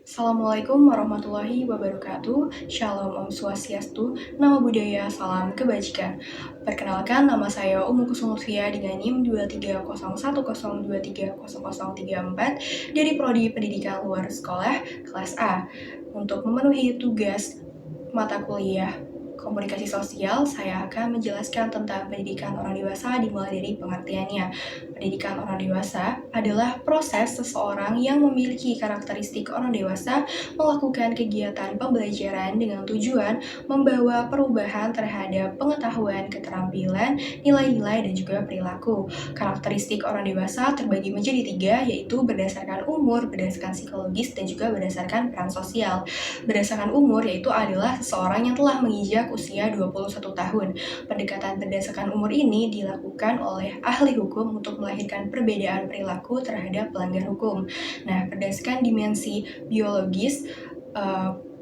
Assalamualaikum warahmatullahi wabarakatuh. Shalom Om Swastiastu, Namo Buddhaya, Salam Kebajikan. Perkenalkan, nama saya Umu Kusumulfia dengan NIM 23010230034 dari Prodi Pendidikan Luar Sekolah kelas A. Untuk memenuhi tugas mata kuliah Komunikasi Sosial, saya akan menjelaskan tentang pendidikan orang dewasa dimulai dari pengertiannya. Pendidikan orang dewasa adalah proses seseorang yang memiliki karakteristik orang dewasa melakukan kegiatan pembelajaran dengan tujuan membawa perubahan terhadap pengetahuan, keterampilan, nilai-nilai, dan juga perilaku. Karakteristik orang dewasa terbagi menjadi 3, yaitu berdasarkan umur, berdasarkan psikologis, dan juga berdasarkan peran sosial. Berdasarkan umur, yaitu adalah seseorang yang telah menginjak usia 21 tahun. Pendekatan berdasarkan umur ini dilakukan oleh ahli hukum untuk melahirkan perbedaan perilaku terhadap pelanggar hukum. Nah, berdasarkan dimensi biologis,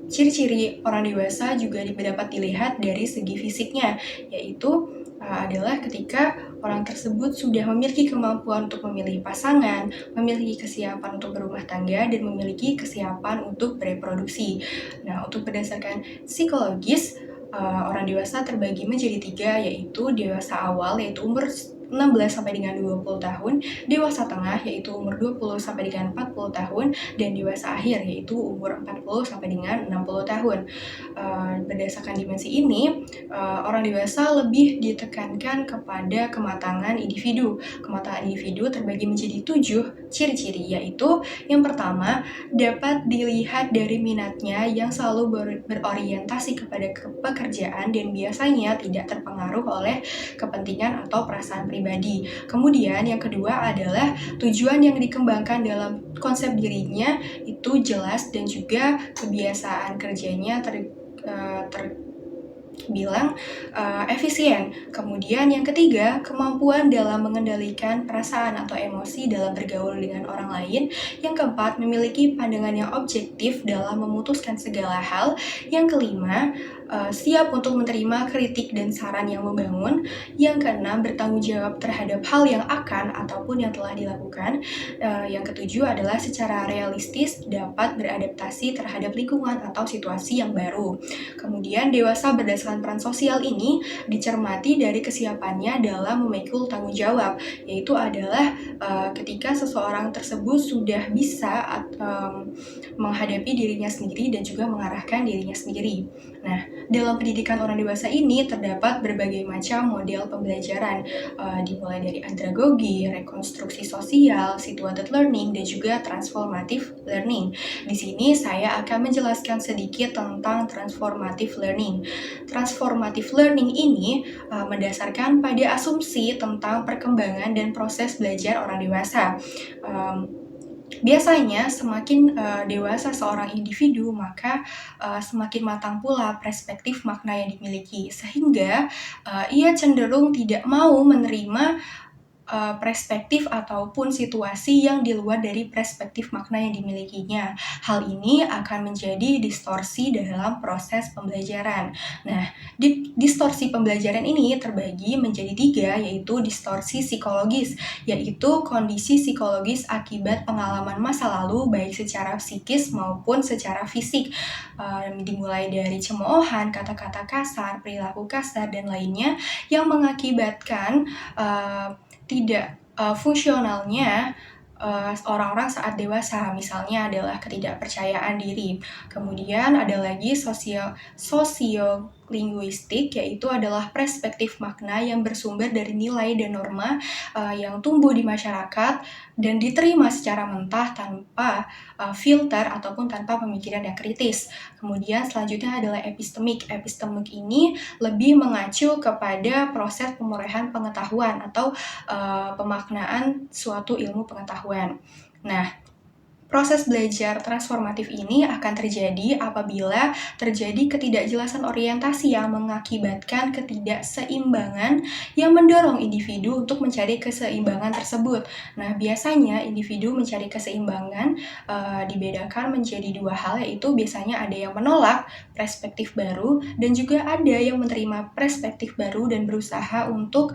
ciri-ciri orang dewasa juga dapat dilihat dari segi fisiknya, yaitu adalah ketika orang tersebut sudah memiliki kemampuan untuk memilih pasangan, memiliki kesiapan untuk berumah tangga, dan memiliki kesiapan untuk bereproduksi. Nah, untuk berdasarkan psikologis, orang dewasa terbagi menjadi 3, yaitu dewasa awal, yaitu umur 16 sampai dengan 20 tahun, dewasa tengah yaitu umur 20 sampai dengan 40 tahun, dan dewasa akhir yaitu umur 40 sampai dengan 60 tahun. Berdasarkan dimensi ini, orang dewasa lebih ditekankan kepada kematangan individu. Kematangan individu terbagi menjadi 7 ciri-ciri, yaitu yang pertama, dapat dilihat dari minatnya yang selalu berorientasi kepada pekerjaan dan biasanya tidak terpengaruh oleh kepentingan atau perasaan pribadi. Kemudian yang kedua adalah tujuan yang dikembangkan dalam konsep dirinya itu jelas dan juga kebiasaan kerjanya terbilang efisien. Kemudian yang ketiga, kemampuan dalam mengendalikan perasaan atau emosi dalam bergaul dengan orang lain. Yang keempat, memiliki pandangan yang objektif dalam memutuskan segala hal. Yang kelima, siap untuk menerima kritik dan saran yang membangun. Yang keenam, bertanggung jawab terhadap hal yang akan ataupun yang telah dilakukan. Yang ketujuh adalah secara realistis dapat beradaptasi terhadap lingkungan atau situasi yang baru. Kemudian dewasa berdasarkan peran sosial ini dicermati dari kesiapannya dalam memikul tanggung jawab, yaitu adalah ketika seseorang tersebut sudah bisa menghadapi dirinya sendiri dan juga mengarahkan dirinya sendiri. Nah, dalam pendidikan orang dewasa ini terdapat berbagai macam model pembelajaran, dimulai dari andragogi, rekonstruksi sosial, situated learning, dan juga transformative learning. Di sini saya akan menjelaskan sedikit tentang transformative learning. Transformative learning ini mendasarkan pada asumsi tentang perkembangan dan proses belajar orang dewasa. Biasanya semakin dewasa seorang individu, maka semakin matang pula perspektif makna yang dimiliki, sehingga ia cenderung tidak mau menerima perspektif ataupun situasi yang di luar dari perspektif makna yang dimilikinya. Hal ini akan menjadi distorsi dalam proses pembelajaran. Nah, distorsi pembelajaran ini terbagi menjadi 3, yaitu distorsi psikologis, yaitu kondisi psikologis akibat pengalaman masa lalu baik secara psikis maupun secara fisik, dimulai dari cemoohan, kata-kata kasar, perilaku kasar, dan lainnya yang mengakibatkan tidak fungsionalnya orang-orang saat dewasa, misalnya adalah ketidakpercayaan diri. Kemudian ada lagi sosiolinguistik, yaitu adalah perspektif makna yang bersumber dari nilai dan norma yang tumbuh di masyarakat dan diterima secara mentah tanpa filter ataupun tanpa pemikiran yang kritis. Kemudian selanjutnya adalah epistemik. Epistemik ini lebih mengacu kepada proses pemurehan pengetahuan atau pemaknaan suatu ilmu pengetahuan. Nah, proses belajar transformatif ini akan terjadi apabila terjadi ketidakjelasan orientasi yang mengakibatkan ketidakseimbangan yang mendorong individu untuk mencari keseimbangan tersebut. Nah, biasanya individu mencari keseimbangan dibedakan menjadi 2 hal, yaitu biasanya ada yang menolak perspektif baru dan juga ada yang menerima perspektif baru dan berusaha untuk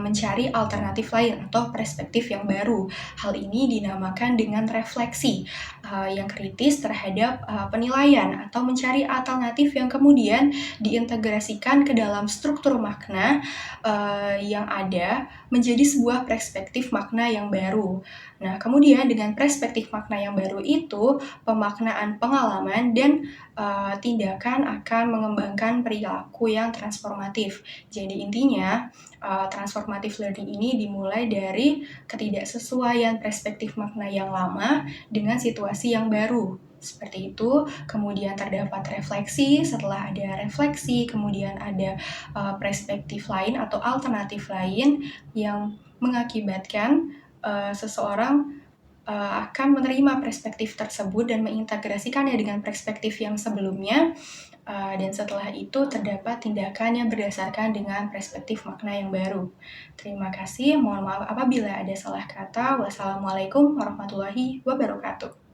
mencari alternatif lain atau perspektif yang baru. Hal ini dinamakan dengan refleksi. refleksi yang kritis terhadap penilaian atau mencari alternatif yang kemudian diintegrasikan ke dalam struktur makna yang ada menjadi sebuah perspektif makna yang baru. Nah, kemudian dengan perspektif makna yang baru itu, pemaknaan pengalaman dan tindakan akan mengembangkan perilaku yang transformatif. Jadi intinya, transformative learning ini dimulai dari ketidaksesuaian perspektif makna yang lama dengan situasi yang baru. Seperti itu, kemudian terdapat refleksi, setelah ada refleksi, kemudian ada perspektif lain atau alternatif lain yang mengakibatkan seseorang akan menerima perspektif tersebut dan mengintegrasikannya dengan perspektif yang sebelumnya, dan setelah itu terdapat tindakan yang berdasarkan dengan perspektif makna yang baru. Terima kasih, mohon maaf apabila ada salah kata. Wassalamualaikum warahmatullahi wabarakatuh.